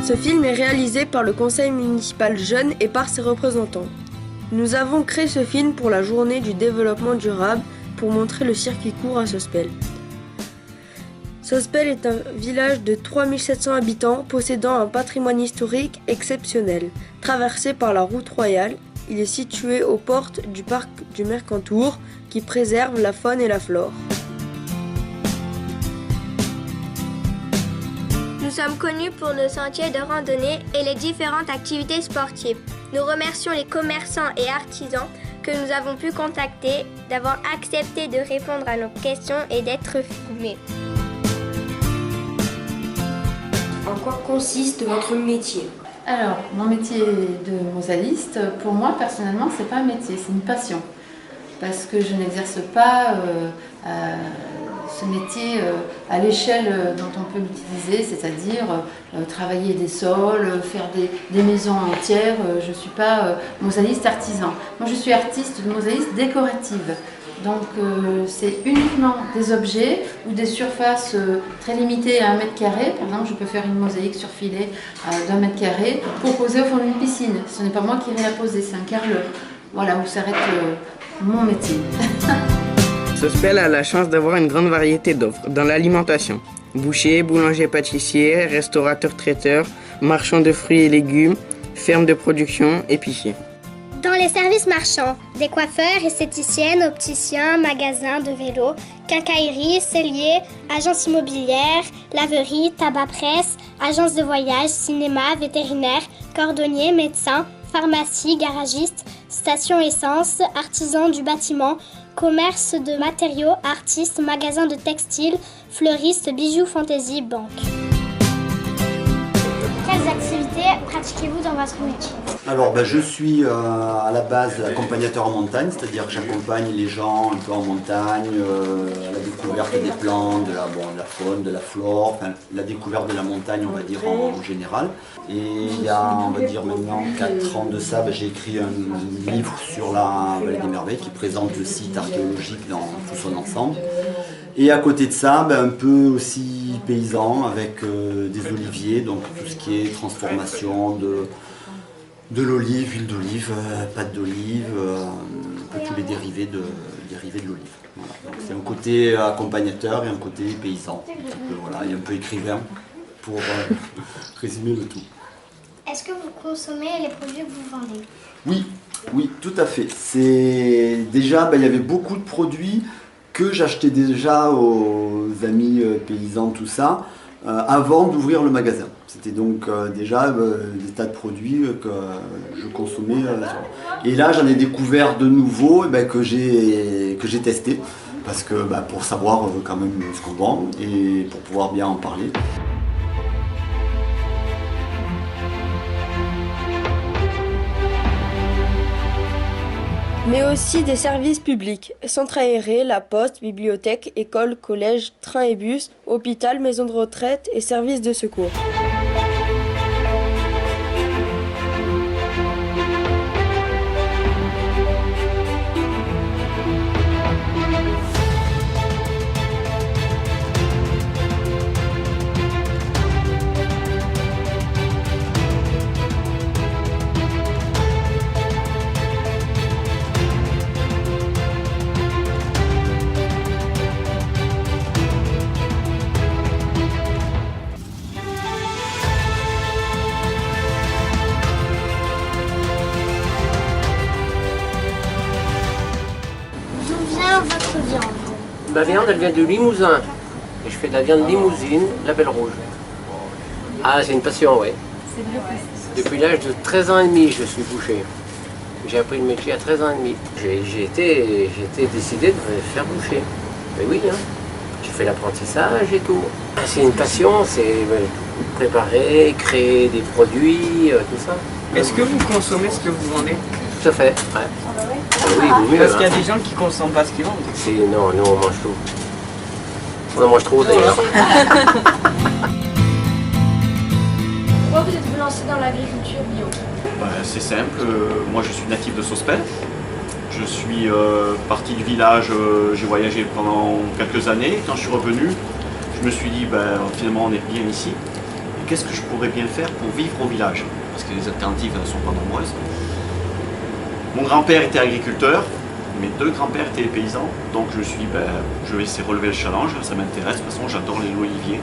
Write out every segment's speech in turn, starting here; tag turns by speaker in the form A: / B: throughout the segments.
A: Ce film est réalisé par le conseil municipal jeune et par ses représentants. Nous avons créé ce film pour la journée du développement durable pour montrer le circuit court à Sospel. Sospel est un village de 3700 habitants possédant un patrimoine historique exceptionnel. Traversé par la route royale, il est situé aux portes du parc du Mercantour qui préserve la faune et la flore.
B: Nous sommes connus pour nos sentiers de randonnée et les différentes activités sportives. Nous remercions les commerçants et artisans que nous avons pu contacter d'avoir accepté de répondre à nos questions et d'être filmés.
A: En quoi consiste votre métier ?
C: Alors, mon métier de mosaïste, pour moi personnellement, c'est pas un métier, c'est une passion. Parce que je n'exerce pas ce métier à l'échelle dont on peut l'utiliser, c'est-à-dire travailler des sols, faire des maisons entières. Je ne suis pas mosaïste artisan. Moi, je suis artiste de mosaïste décorative. Donc c'est uniquement des objets ou des surfaces très limitées à 1 mètre carré. Par exemple, je peux faire une mosaïque sur filet d'1 mètre carré pour poser au fond d'une piscine. Ce n'est pas moi qui irai la poser, c'est un carreleur. Voilà où s'arrête mon métier.
D: Sospel a la chance d'avoir une grande variété d'offres dans l'alimentation. Boucher, boulanger, pâtissier, restaurateur, traiteur, marchand de fruits et légumes, ferme de production, épicier.
B: Dans les services marchands, des coiffeurs, esthéticiennes, opticiens, magasins de vélos, quincailleries, celliers, agences immobilières, laveries, tabac-presse, agences de voyage, cinéma, vétérinaire, cordonniers, médecins, pharmacie, garagistes, stations essence, artisans du bâtiment, commerce de matériaux, artistes, magasins de textiles, fleuristes, bijoux, fantaisie, banque. Quelles activités pratiquez-vous dans votre métier ?
E: Alors je suis à la base accompagnateur en montagne, c'est-à-dire que j'accompagne les gens un peu en montagne, à la découverte des plantes, de la faune, de la flore, enfin, la découverte de la montagne on va dire en général. Et il y a on va dire maintenant 4 ans de ça, j'ai écrit un livre sur la Vallée des Merveilles qui présente le site archéologique dans tout son ensemble. Et à côté de ça, un peu aussi paysan avec des oliviers, donc tout ce qui est transformation de l'olive, huile d'olive, pâte d'olive, un peu tous les dérivés de l'olive. Voilà. Donc c'est un côté accompagnateur et un côté paysan, voilà, et un peu écrivain pour résumer le tout.
B: Est-ce que vous consommez les produits que vous vendez ?
E: Oui, tout à fait. C'est déjà, il y avait beaucoup de produits que j'achetais déjà aux amis paysans, tout ça, avant d'ouvrir le magasin. C'était donc déjà des tas de produits que je consommais. Et là, j'en ai découvert de nouveaux que j'ai testé, parce que pour savoir quand même ce qu'on vend et pour pouvoir bien en parler.
A: Mais aussi des services publics, centres aérés, la poste, bibliothèque, école, collège, train et bus, hôpital, maison de retraite et services de secours.
B: Votre viande.
F: Ma viande, elle vient du Limousin. Et je fais de la viande limousine, la Belle Rouge. Ah, c'est une passion, oui. Depuis l'âge de 13 ans et demi, je suis boucher. J'ai appris le métier à 13 ans et demi. J'ai été décidé de faire boucher. Mais oui, hein. J'ai fait l'apprentissage et tout. C'est une passion, c'est préparer, créer des produits, tout ça.
G: Est-ce que vous consommez ce que vous vendez?
F: Tout à fait, ouais. Oui, mieux,
G: parce qu'il y a des gens qui ne consomment pas ce qu'ils vendent.
F: Non, nous on mange tout. On en mange trop d'ailleurs.
B: Pourquoi vous êtes-vous lancé dans l'agriculture bio?
H: C'est simple, moi je suis natif de Sospel. Je suis parti du village, j'ai voyagé pendant quelques années. Quand je suis revenu, je me suis dit finalement on est bien ici. Et qu'est-ce que je pourrais bien faire pour vivre au village? Parce que les alternatives ne sont pas nombreuses. Mon grand-père était agriculteur, mes deux grands-pères étaient paysans, donc je vais essayer de relever le challenge, ça m'intéresse, de toute façon j'adore les oliviers.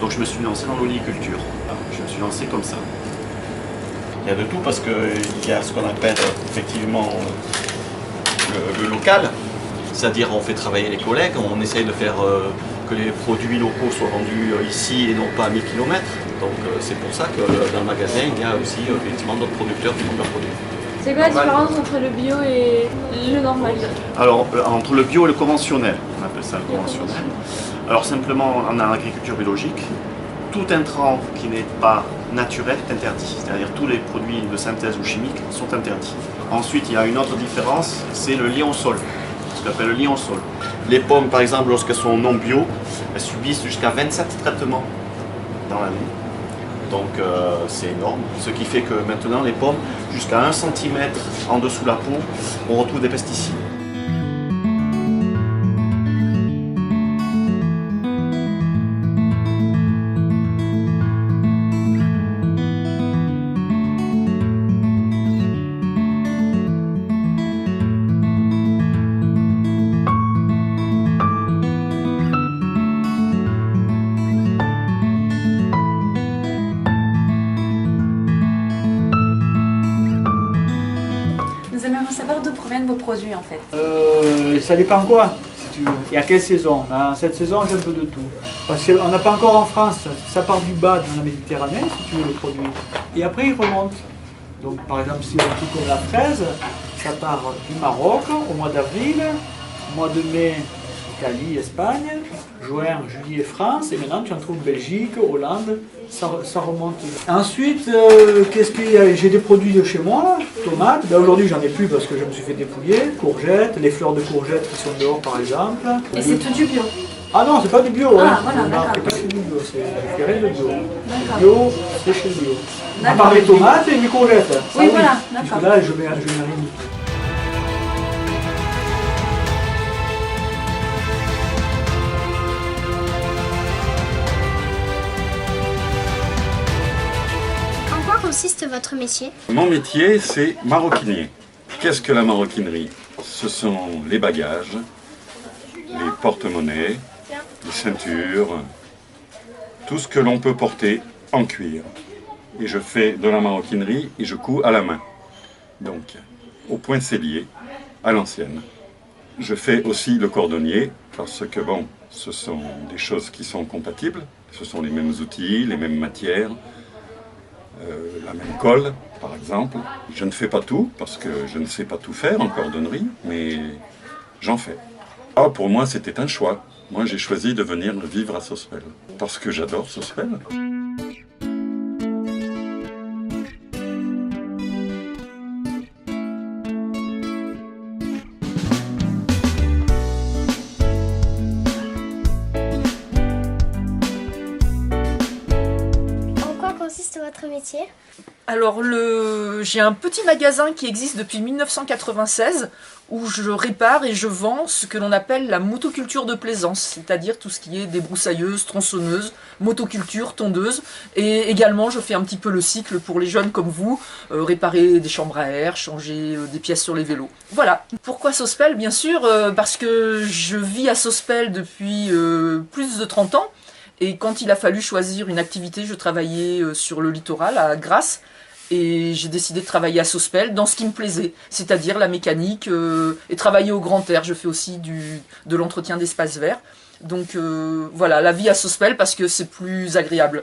H: Donc je me suis lancé dans l'oliviculture, je me suis lancé comme ça. Il y a de tout parce qu'il y a ce qu'on appelle effectivement le local, c'est-à-dire on fait travailler les collègues, on essaye de faire que les produits locaux soient vendus ici et non pas à 1000 km. Donc c'est pour ça que dans le magasin il y a aussi effectivement d'autres producteurs qui vendent leurs produits.
I: C'est quoi la différence entre le bio et le normal?
H: Alors entre le bio et le conventionnel, on appelle ça le conventionnel. Alors simplement en agriculture biologique, tout intrant qui n'est pas naturel est interdit, c'est-à-dire tous les produits de synthèse ou chimiques sont interdits. Ensuite il y a une autre différence, c'est le liant-sol, ce qu'on appelle le liant-sol. Les pommes par exemple lorsqu'elles sont non bio, elles subissent jusqu'à 27 traitements dans l'année. Donc c'est énorme, ce qui fait que maintenant les pommes, jusqu'à 1 cm en dessous de la peau, on retrouve des pesticides.
I: Nous aimerions savoir d'où proviennent vos produits en fait.
J: Ça dépend quoi, si tu veux. Et à quelle saison? Cette saison, j'ai un peu de tout. Parce qu'on n'a pas encore en France, ça part du bas de la Méditerranée, si tu veux, le produit. Et après, il remonte. Donc, par exemple, si on tout comme la fraise, ça part du Maroc au mois d'avril, mois de mai, Italie, Espagne, juin, juillet, France, et maintenant tu en trouves Belgique, Hollande, ça remonte. Ensuite, qu'est-ce qu'il y a? J'ai des produits de chez moi, tomates, ben aujourd'hui j'en ai plus parce que je me suis fait dépouiller, courgettes, les fleurs de courgettes qui sont dehors par exemple.
I: Et c'est tout du bio?
J: Ah non, c'est pas du bio,
I: Ah, voilà, d'accord.
J: c'est pas du bio, c'est rien de bio. Le bio, c'est chez le bio. À part les tomates et les courgettes. Ça,
I: Oui, voilà, d'accord.
J: Parce que là, je mets rien mis.
B: En quoi consiste votre métier?
K: Mon métier, c'est maroquinier. Qu'est-ce que la maroquinerie? Ce sont les bagages, les porte-monnaies, les ceintures, tout ce que l'on peut porter en cuir. Et je fais de la maroquinerie et je couds à la main. Donc, au point sellier, à l'ancienne. Je fais aussi le cordonnier, parce que bon, ce sont des choses qui sont compatibles. Ce sont les mêmes outils, les mêmes matières, la même colle, par exemple. Je ne fais pas tout, parce que je ne sais pas tout faire en cordonnerie, mais j'en fais. Ah, pour moi, c'était un choix. Moi, j'ai choisi de venir vivre à Sospel, parce que j'adore Sospel.
B: En quoi consiste votre métier?
L: Alors, j'ai un petit magasin qui existe depuis 1996 où je répare et je vends ce que l'on appelle la motoculture de plaisance, c'est-à-dire tout ce qui est débroussailleuse, tronçonneuse, motoculture, tondeuse. Et également, je fais un petit peu le cycle pour les jeunes comme vous, réparer des chambres à air, changer des pièces sur les vélos. Voilà. Pourquoi Sospel? Bien sûr, parce que je vis à Sospel depuis plus de 30 ans. Et quand il a fallu choisir une activité, je travaillais sur le littoral, à Grasse, et j'ai décidé de travailler à Sospel dans ce qui me plaisait, c'est-à-dire la mécanique et travailler au grand air. Je fais aussi de l'entretien d'espaces verts. Donc voilà, la vie à Sospel parce que c'est plus agréable.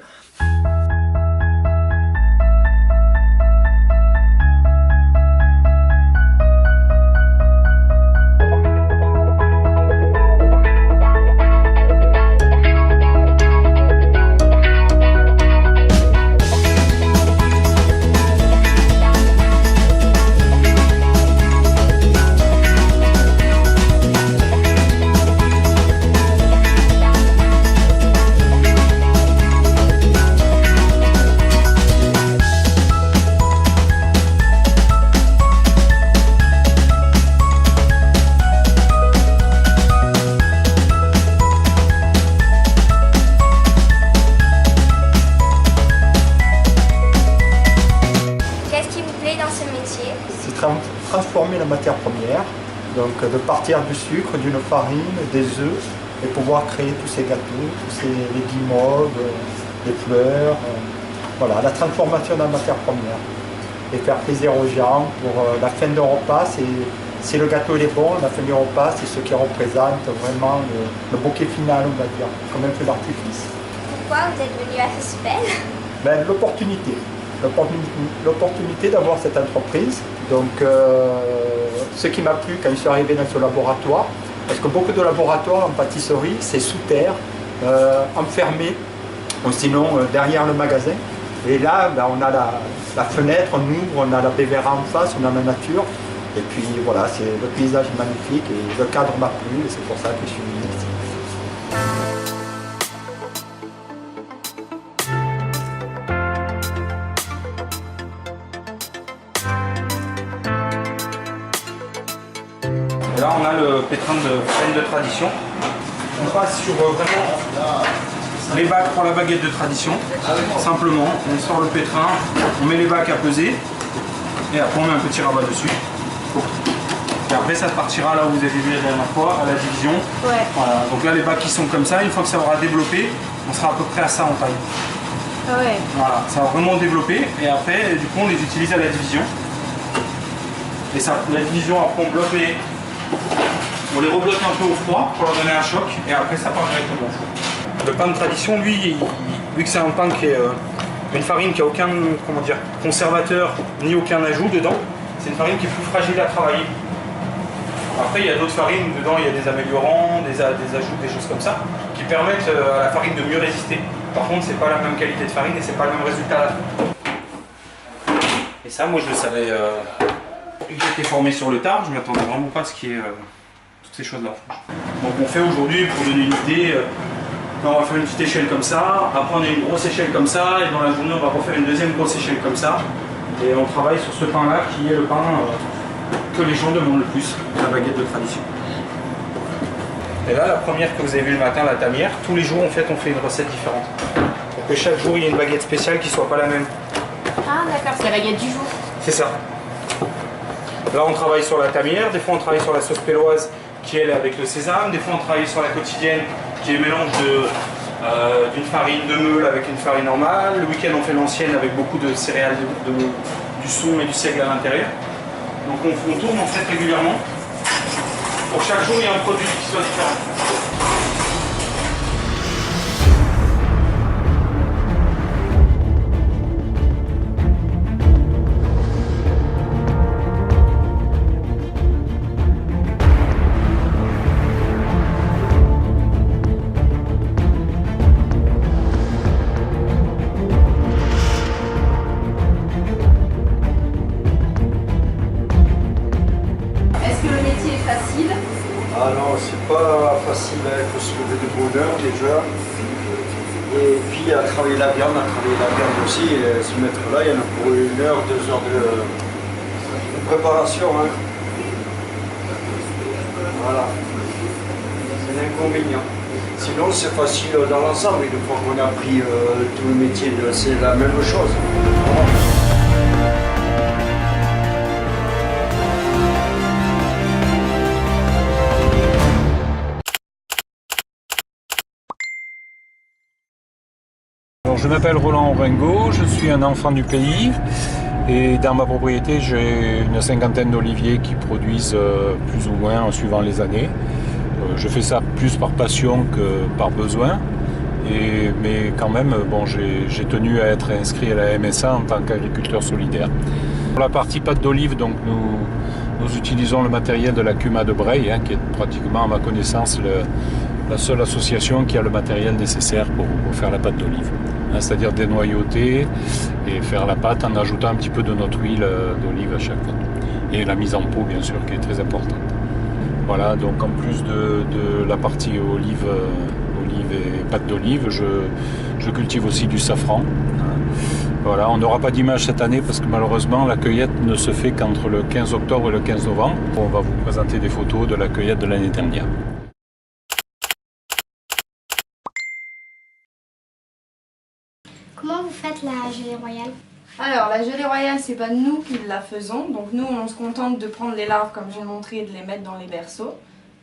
J: transformer la matière première, donc de partir du sucre, d'une farine, des œufs, et pouvoir créer tous ces gâteaux, les guimauves, les fleurs, voilà, la transformation de la matière première. Et faire plaisir aux gens pour la fin de repas, si le gâteau il est bon, la fin du repas, c'est ce qui représente vraiment le bouquet final, on va dire, comme un feu d'artifice.
B: Pourquoi vous êtes venu à Fespel?
J: Ben, l'opportunité d'avoir cette entreprise. Donc, ce qui m'a plu quand je suis arrivé dans ce laboratoire, parce que beaucoup de laboratoires en pâtisserie, c'est sous terre, enfermé, ou sinon derrière le magasin. Et là, ben, on a la fenêtre, on ouvre, on a la baie Vera en face, on a la nature. Et puis voilà, le paysage est magnifique et le cadre m'a plu et c'est pour ça que je suis venu ici.
M: Et là, on a le pétrin de farine de tradition. On passe sur vraiment les bacs pour la baguette de tradition. Simplement, on sort le pétrin, on met les bacs à peser et après on met un petit rabat dessus. Et après ça partira là où vous avez vu la dernière fois, à la division.
I: Ouais.
M: Voilà. Donc là les bacs qui sont comme ça, une fois que ça aura développé, on sera à peu près à ça en taille.
I: Ah ouais.
M: Voilà, ça va vraiment développer et après du coup on les utilise à la division. Et ça, la division après on les rebloque un peu au froid pour leur donner un choc et après ça part directement au four. Le pain de tradition, lui, vu que c'est un pain qui est une farine qui n'a aucun conservateur ni aucun ajout dedans, c'est une farine qui est plus fragile à travailler. Après, il y a d'autres farines, dedans il y a des améliorants, des ajouts, des choses comme ça, qui permettent à la farine de mieux résister. Par contre, c'est pas la même qualité de farine et c'est pas le même résultat à la fin. Et ça, moi je le savais, j'ai été formé sur le tard, je ne m'attendais vraiment pas à ce qu'il y ait toutes ces choses-là. Donc on fait aujourd'hui, pour donner une idée, on va faire une petite échelle comme ça, après on a une grosse échelle comme ça, et dans la journée on va refaire une deuxième grosse échelle comme ça. Et on travaille sur ce pain-là qui est le pain que les gens demandent le plus, la baguette de tradition. Et là, la première que vous avez vue le matin, la tamière, tous les jours en fait on fait une recette différente. Pour que chaque jour il y ait une baguette spéciale qui ne soit pas la même.
I: Ah d'accord, c'est la baguette du jour.
M: C'est ça. Là on travaille sur la tamière, des fois on travaille sur la sauce péloise qui elle est avec le sésame, des fois on travaille sur la quotidienne qui est le mélange d'une farine de meule avec une farine normale. Le week-end on fait l'ancienne avec beaucoup de céréales, du saum et du seigle à l'intérieur. Donc on tourne en fait régulièrement. Pour chaque jour il y a un produit qui soit différent.
N: Ah non, c'est pas facile, il faut se lever de bonne heure déjà. Et puis à travailler la viande, aussi, et se mettre là, il y en a pour 1 heure, 2 heures de préparation. Hein. Voilà, c'est l'inconvénient. Sinon c'est facile dans l'ensemble, une fois qu'on a appris tout le métier, c'est la même chose. Voilà.
M: Je m'appelle Roland Ringo, je suis un enfant du pays et dans ma propriété j'ai une 50aine d'oliviers qui produisent plus ou moins en suivant les années. Je fais ça plus par passion que par besoin, mais quand même bon, j'ai tenu à être inscrit à la MSA en tant qu'agriculteur solidaire. Pour la partie pâte d'olive, donc nous utilisons le matériel de la CUMA de Breil, qui est pratiquement à ma connaissance la seule association qui a le matériel nécessaire pour faire la pâte d'olive. C'est-à-dire dénoyauter et faire la pâte en ajoutant un petit peu de notre huile d'olive à chaque fois. Et la mise en pot bien sûr qui est très importante. Voilà, donc en plus de la partie olive et pâte d'olive, je cultive aussi du safran. Voilà, on n'aura pas d'image cette année parce que malheureusement la cueillette ne se fait qu'entre le 15 octobre et le 15 novembre. On va vous présenter des photos de la cueillette de l'année dernière.
B: Comment vous faites la gelée royale?
O: Alors, la gelée royale, c'est pas nous qui la faisons. Donc nous, on se contente de prendre les larves, comme je l'ai montré, et de les mettre dans les berceaux.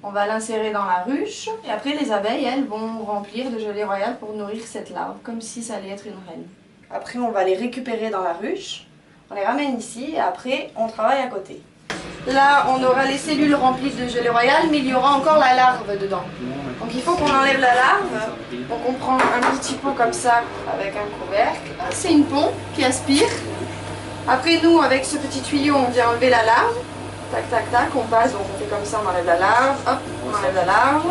O: On va l'insérer dans la ruche. Et après, les abeilles, elles, vont remplir de gelée royale pour nourrir cette larve, comme si ça allait être une reine. Après, on va les récupérer dans la ruche. On les ramène ici et après, on travaille à côté. Là, on aura les cellules remplies de gelée royale, mais il y aura encore la larve dedans. Donc il faut qu'on enlève la larve. Donc on prend un petit pot comme ça avec un couvercle. C'est une pompe qui aspire. Après nous, avec ce petit tuyau, on vient enlever la larve. Tac, tac, tac, on passe, donc on fait comme ça, on enlève la larve. Hop, on enlève la larve.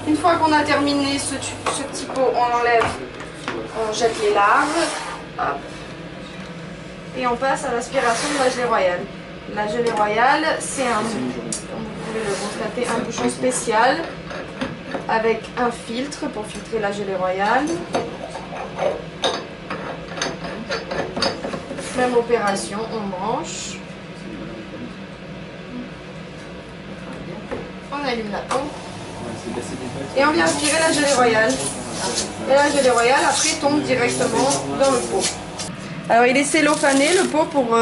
O: Une fois qu'on a terminé ce petit pot, on enlève, on jette les larves. Hop. Et on passe à l'aspiration de la gelée royale. La gelée royale, c'est un, comme vous pouvez le constater, un bouchon spécial avec un filtre pour filtrer la gelée royale. Même opération, on branche. On allume la pompe. Et on vient aspirer la gelée royale. Et la gelée royale, après, tombe directement dans le pot. Alors il est cellophané le pot pour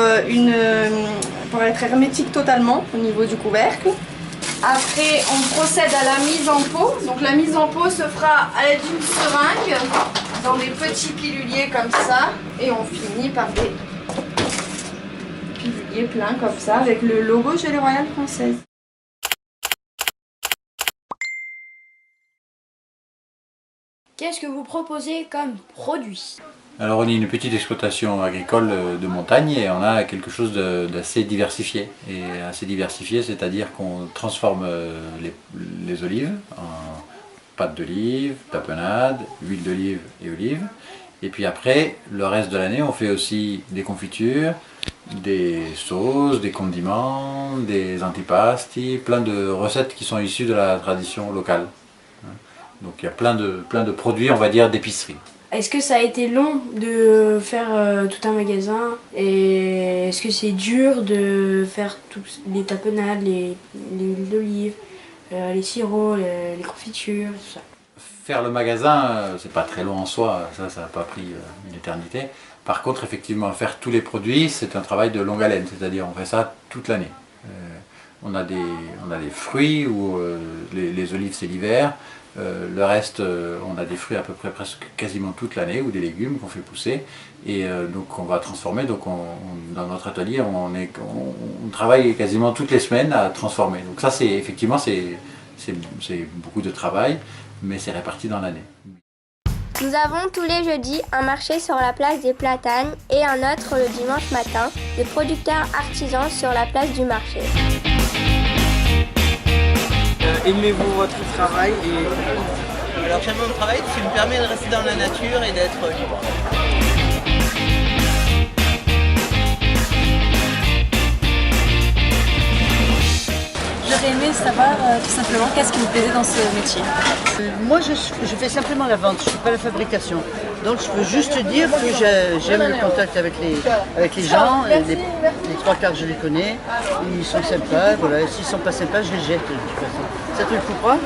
O: être hermétique totalement au niveau du couvercle. Après on procède à la mise en pot. Donc la mise en pot se fera à l'aide d'une seringue dans des petits piluliers comme ça. Et on finit par des piluliers pleins comme ça avec le logo Gelée Royale Française.
P: Qu'est-ce que vous proposez comme produit?
Q: Alors on est une petite exploitation agricole de montagne et on a quelque chose d'assez diversifié. Et assez diversifié, c'est-à-dire qu'on transforme les olives en pâte d'olive, tapenade, huile d'olive et olive. Et puis après, le reste de l'année, on fait aussi des confitures, des sauces, des condiments, des antipasti, plein de recettes qui sont issues de la tradition locale. Donc il y a plein de produits, on va dire, d'épicerie.
P: Est-ce que ça a été long de faire tout un magasin? Et est-ce que c'est dur de faire toutes les tapenades, les huiles d'olive, les sirops, les confitures, tout ça?
Q: Faire le magasin, c'est pas très long en soi, ça n'a pas pris une éternité. Par contre, effectivement, faire tous les produits, c'est un travail de longue haleine, c'est-à-dire on fait ça toute l'année. On a des fruits, ou les olives c'est l'hiver. Le reste, on a des fruits à peu près presque quasiment toute l'année, ou des légumes qu'on fait pousser, et donc on va transformer. Donc dans notre atelier, on travaille quasiment toutes les semaines à transformer. Donc ça, effectivement, c'est beaucoup de travail, mais c'est réparti dans l'année.
B: Nous avons tous les jeudis un marché sur la place des Platanes et un autre le dimanche matin, des producteurs artisans sur la place du marché.
R: Aimez-vous votre travail
S: Alors j'aime mon travail parce qu'il me permet de rester dans la nature et d'être libre.
T: J'aurais aimé savoir tout simplement qu'est-ce qui vous plaisait dans ce métier.
S: Moi je fais simplement la vente, je ne fais pas la fabrication. Donc je peux juste dire que j'aime le contact avec les gens, les trois quarts je les connais, ils sont sympas, voilà. S'ils ne sont pas sympas, je les jette de toute façon. Ça te le fout pas?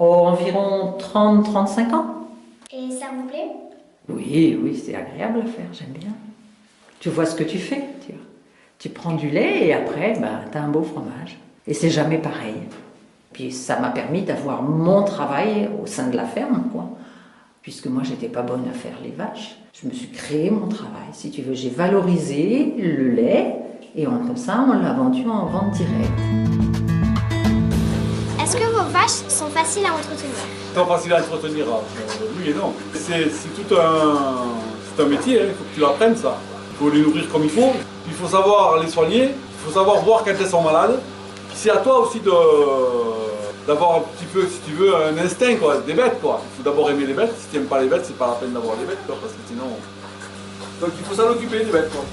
U: Environ 30-35 ans.
B: Et ça vous plaît?
U: Oui, c'est agréable à faire, j'aime bien. Tu vois ce que tu fais, tu prends du lait et après, tu as un beau fromage. Et c'est jamais pareil. Puis ça m'a permis d'avoir mon travail au sein de la ferme, quoi. Puisque moi, j'étais pas bonne à faire les vaches. Je me suis créé mon travail, si tu veux. J'ai valorisé le lait et comme ça, on l'a vendu en vente directe.
B: Est-ce que vos vaches sont faciles à entretenir?
C: Pas facile à entretenir, oui et non. C'est tout un métier, il faut que tu l'apprennes ça. Il faut les nourrir comme il faut, il faut savoir les soigner, il faut savoir voir quand elles sont malades. C'est à toi aussi d'avoir un petit peu, si tu veux, un instinct quoi, des bêtes quoi. Il faut d'abord aimer les bêtes, si tu n'aimes pas les bêtes, c'est pas la peine d'avoir les bêtes quoi, parce que sinon... Donc il faut s'en occuper des bêtes quoi.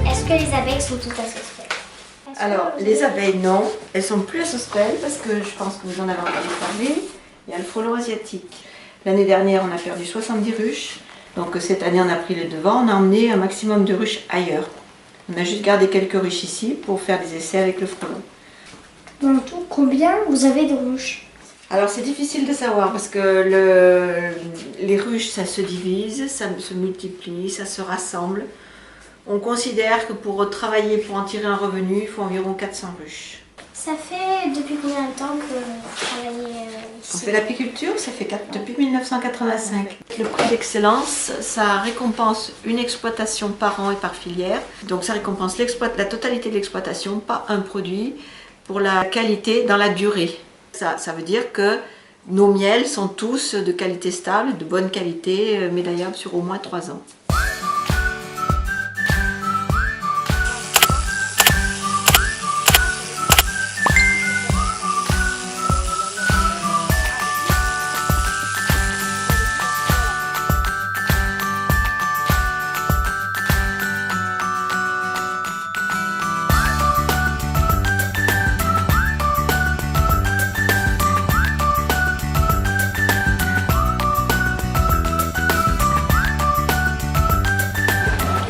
B: Est-ce que les abeilles sont toutes à Sospel?
V: Alors, les abeilles, non. Elles sont plus à Sospel parce que je pense que vous en avez entendu parler. Il y a le frelon asiatique. L'année dernière, on a perdu 70 ruches. Donc cette année, on a pris les devants. On a emmené un maximum de ruches ailleurs. On a juste gardé quelques ruches ici pour faire des essais avec le frelon.
B: En tout, combien vous avez de ruches?
V: Alors c'est difficile de savoir parce que les ruches, ça se divise, ça se multiplie, ça se rassemble. On considère que pour travailler, pour en tirer un revenu, il faut environ 400 ruches.
B: Ça fait depuis combien de temps que vous travaillez ici?
V: On fait l'apiculture, ça fait depuis 1985. Le prix d'excellence, ça récompense une exploitation par an et par filière. Donc ça récompense la totalité de l'exploitation, pas un produit, pour la qualité dans la durée. Ça veut dire que nos miels sont tous de qualité stable, de bonne qualité, médaillables sur au moins 3 ans.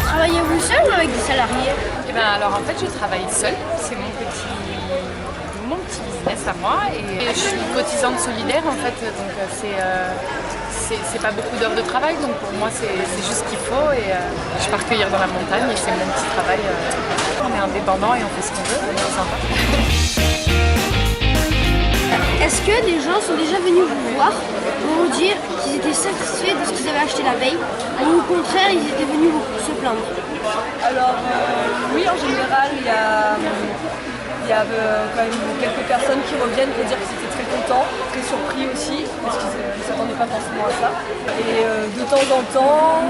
T: Travaillez-vous seul ou avec des salariés?
W: Eh ben alors en fait je travaille seule, c'est mon petit business à moi et je suis cotisante solidaire en fait, donc c'est pas beaucoup d'heures de travail, donc pour moi c'est juste ce qu'il faut et je pars cueillir dans la montagne et c'est mon petit travail. On est indépendant et on fait ce qu'on veut, c'est sympa.
T: Est-ce que des gens sont déjà venus vous voir pour vous dire qu'ils étaient satisfaits de ce qu'ils avaient acheté la veille ou au contraire ils étaient venus se plaindre?
X: Alors oui, en général il y a quand même quelques personnes qui reviennent pour dire qu'ils étaient très contents, très surpris aussi, parce qu'ils ne s'attendaient pas forcément à ça. Et de temps en temps,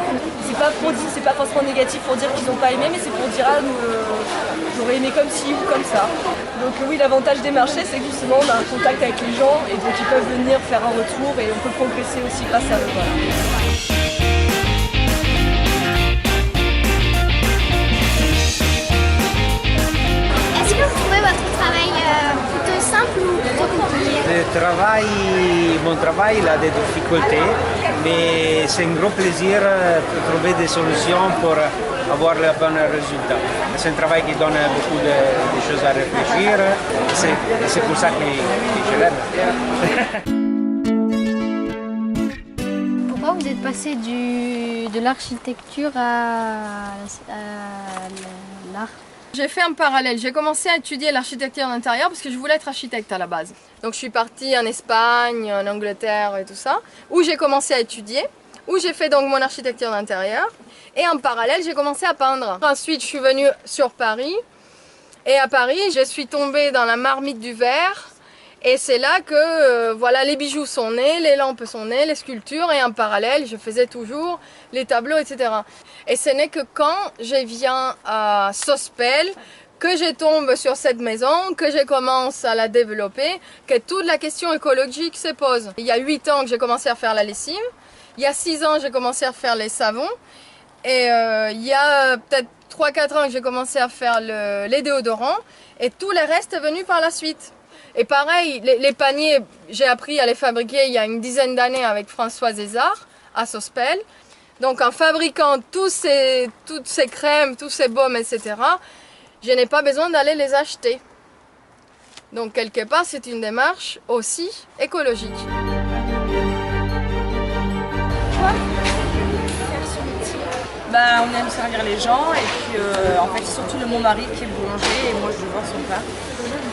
X: c'est pas forcément négatif pour dire qu'ils n'ont pas aimé, mais c'est pour dire ah j'aurais aimé comme ci ou comme ça. Donc oui, l'avantage des marchés, c'est que justement on a un contact avec les gens et donc ils peuvent venir faire un retour et on peut progresser aussi grâce à eux. Voilà.
B: Est-ce que vous trouvez votre travail plutôt simple ou plutôt compliqué?
Y: Mon travail il a des difficultés, mais c'est un grand plaisir de trouver des solutions pour avoir le bon résultat. C'est un travail qui donne beaucoup de choses à réfléchir, c'est pour ça que je l'aime.
T: Pourquoi vous êtes passé de l'architecture à l'art?
W: J'ai fait un parallèle, j'ai commencé à étudier l'architecture d'intérieur parce que je voulais être architecte à la base. Donc je suis partie en Espagne, en Angleterre et tout ça, où j'ai commencé à étudier, où j'ai fait donc mon architecture d'intérieur. Et en parallèle, j'ai commencé à peindre. Ensuite, je suis venue sur Paris. Et à Paris, je suis tombée dans la marmite du verre. Et c'est là que voilà, les bijoux sont nés, les lampes sont nées, les sculptures. Et en parallèle, je faisais toujours les tableaux, etc. Et ce n'est que quand je viens à Sospel, que je tombe sur cette maison, que je commence à la développer, que toute la question écologique se pose. Il y a 8 ans que j'ai commencé à faire la lessive. Il y a 6 ans, j'ai commencé à faire les savons. Et il y a peut-être 3-4 ans que j'ai commencé à faire les déodorants. Et tout le reste est venu par la suite. Et pareil, les paniers, j'ai appris à les fabriquer il y a une dizaine d'années avec François Zézard à Sospel. Donc en fabriquant toutes ces crèmes, tous ces baumes, etc., je n'ai pas besoin d'aller les acheter. Donc quelque part, c'est une démarche aussi écologique.
X: On aime servir les gens et puis en fait c'est surtout mon mari qui est boulanger et moi je vends son pain.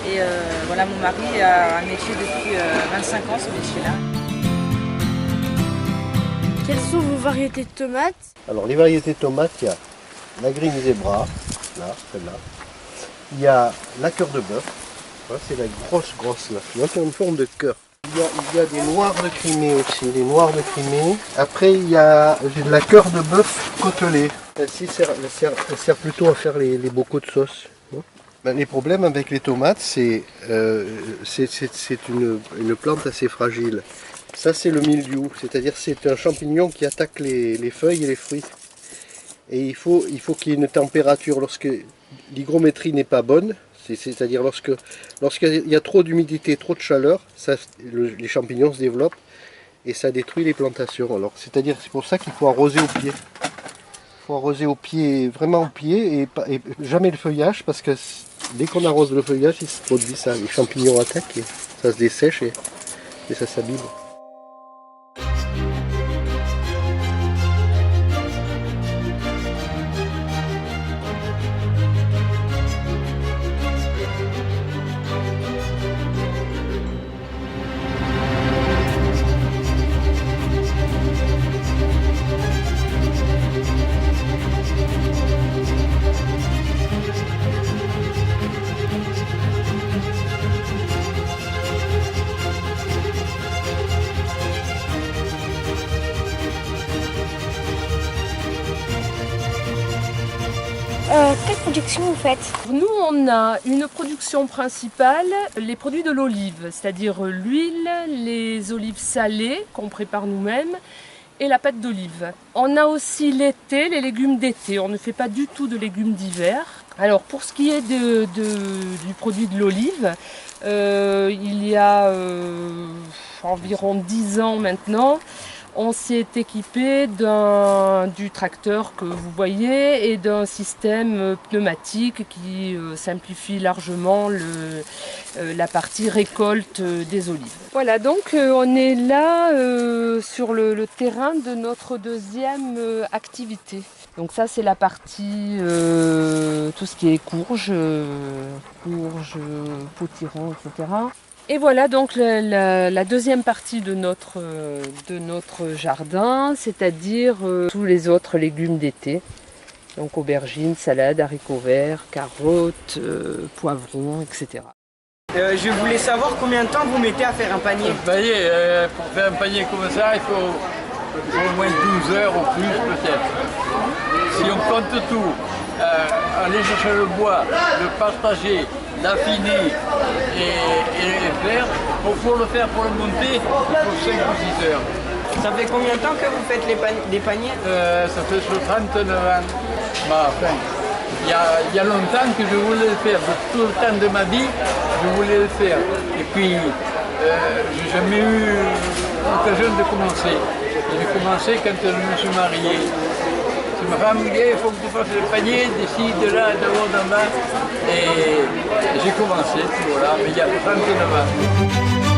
X: Et voilà, mon mari a un métier depuis 25 ans, ce métier-là.
T: Quelles sont vos variétés de tomates?
A: Alors les variétés de tomates, il y a la Green Zebra, là, celle-là. Il y a la cœur de bœuf, c'est la grosse là, tu vois, qui a une forme de cœur. Il y a des noirs de Crimée aussi, les noirs de Crimée. Après il y a la cœur de bœuf côtelée. Celle-ci sert plutôt à faire les bocaux de sauce. Ben, les problèmes avec les tomates, c'est une plante assez fragile. Ça c'est le mildiou, c'est-à-dire c'est un champignon qui attaque les feuilles et les fruits. Et il faut qu'il y ait une température, lorsque l'hygrométrie n'est pas bonne, c'est-à-dire lorsqu'il y a trop d'humidité, trop de chaleur, les champignons se développent et ça détruit les plantations. Alors c'est pour ça qu'il faut arroser au pied. Il faut arroser au pied, vraiment au pied, et jamais le feuillage, parce que dès qu'on arrose le feuillage, il se produit ça. Les champignons attaquent et ça se dessèche et ça s'abîme.
T: Quelle production vous faites?
X: Nous, on a une production principale, les produits de l'olive, c'est-à-dire l'huile, les olives salées qu'on prépare nous-mêmes et la pâte d'olive. On a aussi l'été, les légumes d'été. On ne fait pas du tout de légumes d'hiver. Alors pour ce qui est du produit de l'olive, il y a environ 10 ans maintenant, on s'est équipé du tracteur que vous voyez et d'un système pneumatique qui simplifie largement la partie récolte des olives. Voilà, donc on est là sur le terrain de notre deuxième activité. Donc ça c'est la partie, tout ce qui est courge, potiron, etc. Et voilà donc la deuxième partie de notre jardin, c'est-à-dire tous les autres légumes d'été. Donc aubergines, salades, haricots verts, carottes, poivrons, etc.
R: Je voulais savoir combien de temps vous mettez à faire un panier.
D: Pour faire un panier comme ça, il faut au moins 12 heures ou plus peut-être. Si on compte tout, aller chercher le bois, le partager, l'affiner et le faire, pour le faire, pour le monter, il faut 5 ou 6 heures.
R: Ça fait combien de temps que vous faites des paniers?
D: Ça fait sur 39 ans. Bah, enfin, il y a longtemps que je voulais le faire, tout le temps de ma vie, je voulais le faire. Et puis, j'ai jamais eu l'occasion de commencer. J'ai commencé quand je me suis marié. Ma femme me dit, il faut que tu fasses le panier, d'ici, de là, de haut, d'en bas. Et j'ai commencé, voilà, mais il y a 39 ans.